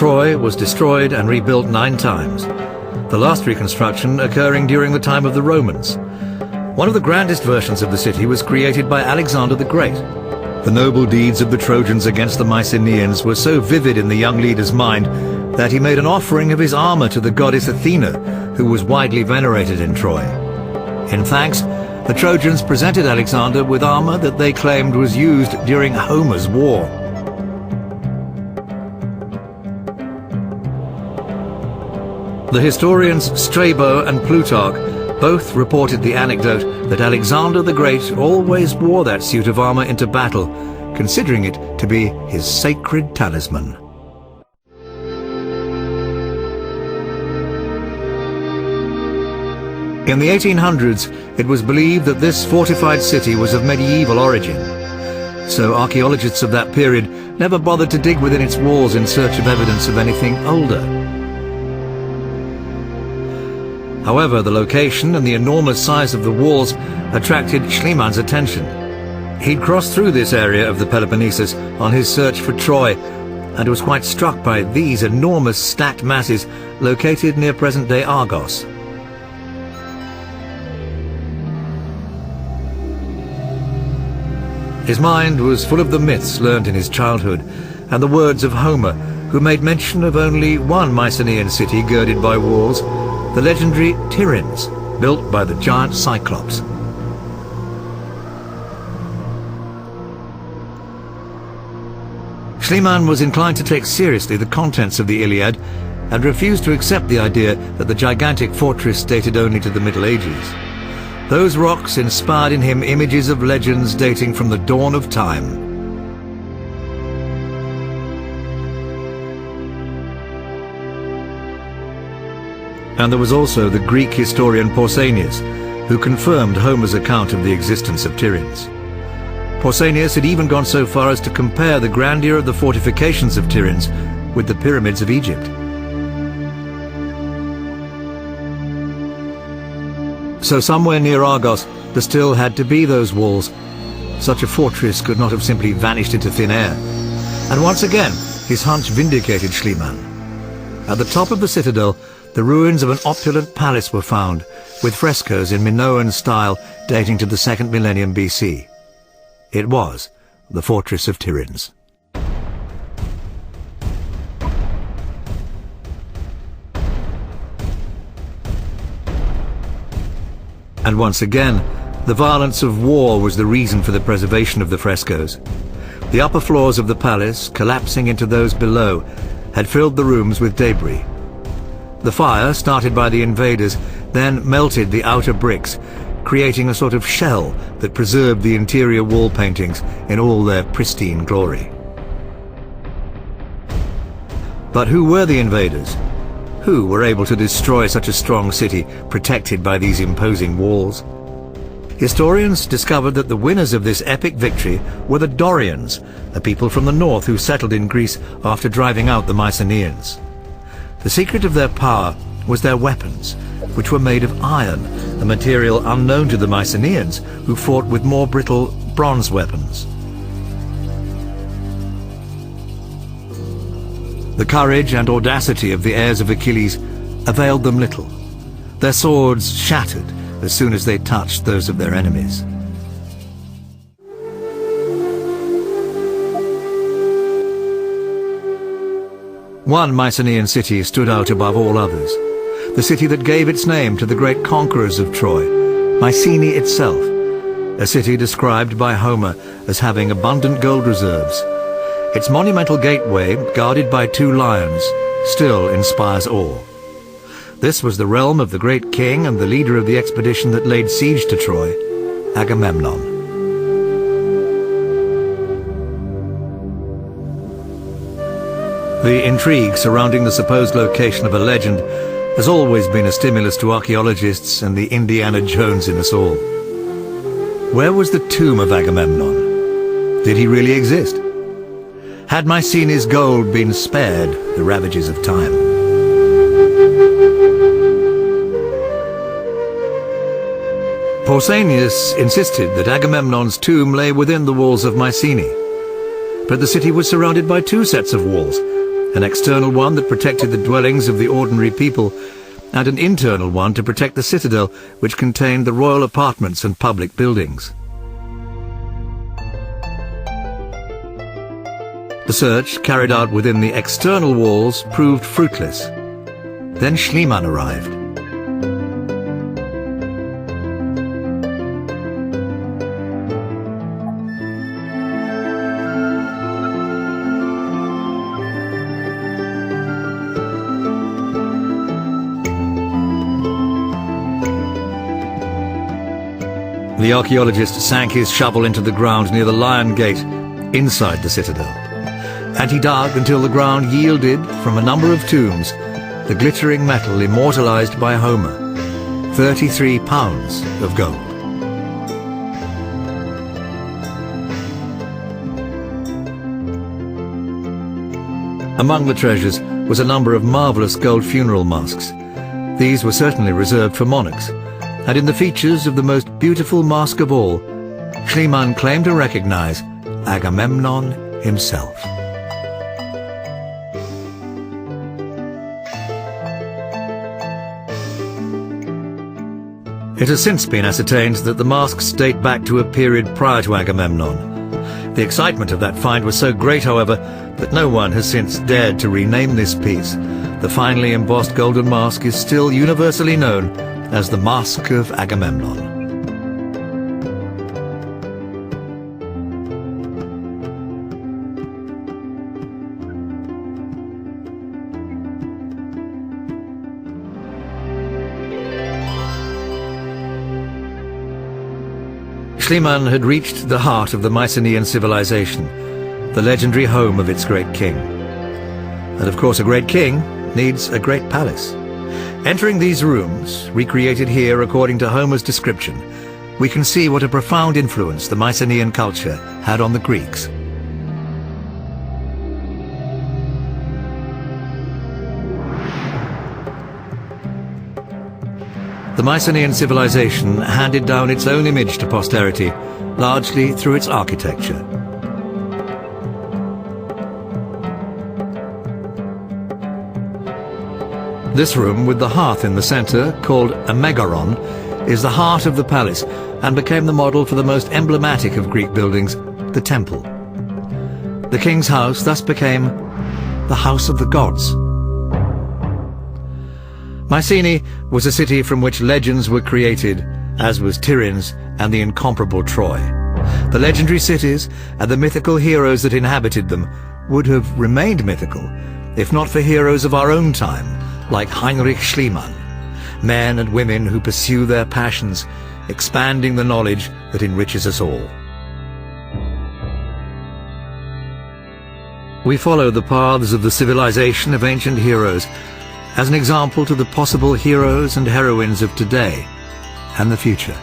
Troy was destroyed and rebuilt 9 times, the last reconstruction occurring during the time of the Romans. One of the grandest versions of the city was created by Alexander the Great. The noble deeds of the Trojans against the Mycenaeans were so vivid in the young leader's mind that he made an offering of his armor to the goddess Athena, who was widely venerated in Troy. In thanks, the Trojans presented Alexander with armor that they claimed was used during Homer's war. The historians Strabo and Plutarch both reported the anecdote that Alexander the Great always wore that suit of armor into battle, considering it to be his sacred talisman. In the 1800s, it was believed that this fortified city was of medieval origin, so archaeologists of that period never bothered to dig within its walls in search of evidence of anything older. However, the location and the enormous size of the walls attracted Schliemann's attention. He'd crossed through this area of the Peloponnesus on his search for Troy, and was quite struck by these enormous stacked masses located near present-day Argos. His mind was full of the myths learned in his childhood, and the words of Homer, who made mention of only one Mycenaean city girded by walls, the legendary Tiryns, built by the giant Cyclops. Schliemann was inclined to take seriously the contents of the Iliad, and refused to accept the idea that the gigantic fortress dated only to the Middle Ages. Those rocks inspired in him images of legends dating from the dawn of time. And there was also the Greek historian Pausanias, who confirmed Homer's account of the existence of Tiryns. Pausanias had even gone so far as to compare the grandeur of the fortifications of Tiryns with the pyramids of Egypt. So somewhere near Argos, there still had to be those walls. Such a fortress could not have simply vanished into thin air. And once again, his hunch vindicated Schliemann. At the top of the citadel, the ruins of an opulent palace were found, with frescoes in Minoan style dating to the 2nd millennium BC. It was the fortress of Tiryns. And once again, the violence of war was the reason for the preservation of the frescoes. The upper floors of the palace, collapsing into those below, had filled the rooms with debris. The fire, started by the invaders, then melted the outer bricks, creating a sort of shell that preserved the interior wall paintings in all their pristine glory. But who were the invaders? Who were able to destroy such a strong city protected by these imposing walls? Historians discovered that the winners of this epic victory were the Dorians, a people from the north who settled in Greece after driving out the Mycenaeans. The secret of their power was their weapons, which were made of iron, a material unknown to the Mycenaeans, who fought with more brittle bronze weapons. The courage and audacity of the heirs of Achilles availed them little. Their swords shattered as soon as they touched those of their enemies. One Mycenaean city stood out above all others, the city that gave its name to the great conquerors of Troy, Mycenae itself, a city described by Homer as having abundant gold reserves. Its monumental gateway, guarded by 2 lions, still inspires awe. This was the realm of the great king and the leader of the expedition that laid siege to Troy, Agamemnon. The intrigue surrounding the supposed location of a legend has always been a stimulus to archaeologists and the Indiana Jones in us all. Where was the tomb of Agamemnon? Did he really exist? Had Mycenae's gold been spared the ravages of time? Pausanias insisted that Agamemnon's tomb lay within the walls of Mycenae, but the city was surrounded by 2 sets of walls, an external one that protected the dwellings of the ordinary people, and an internal one to protect the citadel, which contained the royal apartments and public buildings. The search carried out within the external walls proved fruitless. Then Schliemann arrived. The archaeologist sank his shovel into the ground near the Lion Gate, inside the citadel. And he dug until the ground yielded, from a number of tombs, the glittering metal immortalized by Homer, 33 pounds of gold. Among the treasures was a number of marvelous gold funeral masks. These were certainly reserved for monarchs, and in the features of the most beautiful mask of all, Schliemann claimed to recognize Agamemnon himself. It has since been ascertained that the masks date back to a period prior to Agamemnon. The excitement of that find was so great, however, that no one has since dared to rename this piece. The finely embossed golden mask is still universally known as the Mask of Agamemnon. Schliemann had reached the heart of the Mycenaean civilization, the legendary home of its great king. And of course, a great king needs a great palace. Entering these rooms, recreated here according to Homer's description, we can see what a profound influence the Mycenaean culture had on the Greeks. The Mycenaean civilization handed down its own image to posterity, largely through its architecture. This room, with the hearth in the center, called a megaron, is the heart of the palace and became the model for the most emblematic of Greek buildings, the temple. The king's house thus became the house of the gods. Mycenae was a city from which legends were created, as was Tiryns and the incomparable Troy. The legendary cities and the mythical heroes that inhabited them would have remained mythical, if not for heroes of our own time, like Heinrich Schliemann, men and women who pursue their passions, expanding the knowledge that enriches us all. We follow the paths of the civilization of ancient heroes as an example to the possible heroes and heroines of today and the future.